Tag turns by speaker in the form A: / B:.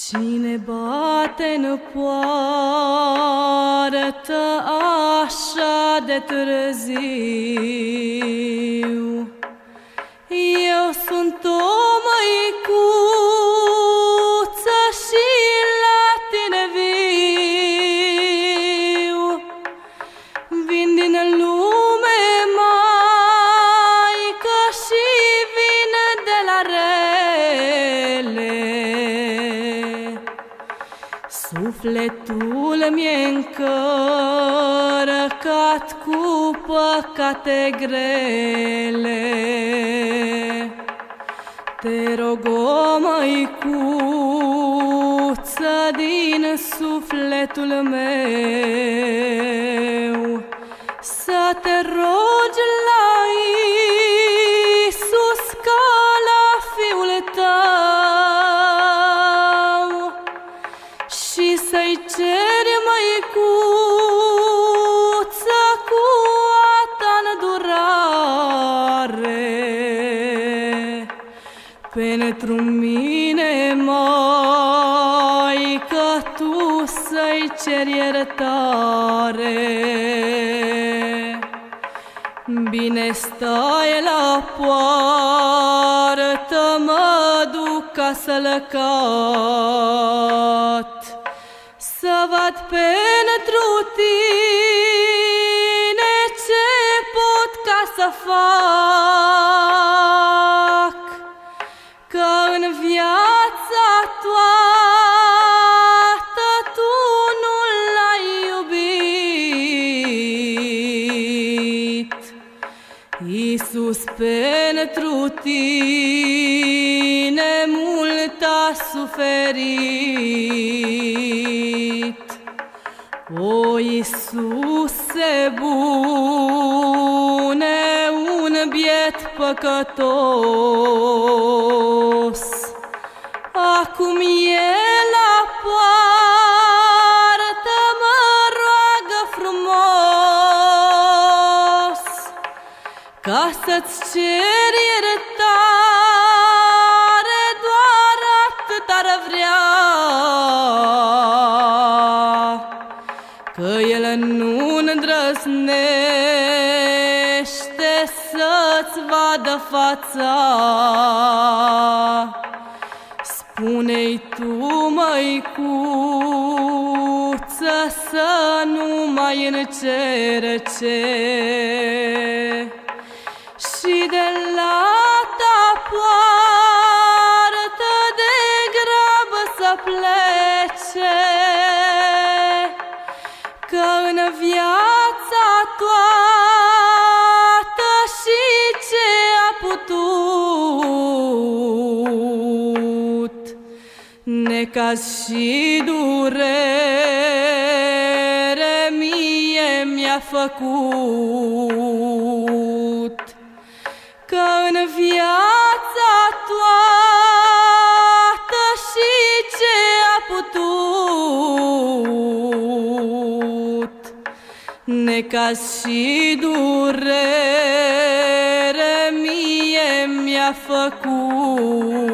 A: Cine bate-n poartă așa de târziu? Eu sunt o măicuță și la tine viu. Vin din lume, maică, și vin de la rele. Sufletul mi-e încărcat cu păcate grele. Te rog, o măicuță din sufletul meu, să te rogi la Iisus ca la Fiul tău și să-i ceri, măicuță, cu a ta îndurare. Pentru mine, maică, tu să-i ceri iertare. Bine stai la poartă, mă duc ca să-l caut, să văd pentru tine ce pot ca să fac, că în viața toată tu nu l-ai iubit. Iisus, pentru tine mult a suferit. O, Iisuse bune, un biet păcătos, acum e la poartă, mă roagă frumos ca să-ți cer iertare, doar atât ar vrea, că El nu îndrăznește să-ți vadă fața. Spune-i tu, măicuță, să nu mai încerce și de la ta poartă de grabă să plece, că în viața toată și ce a putut, necaz și durere mie mi-a făcut, că în viața toată și ce a putut, necaz și durere mie mi-a făcut.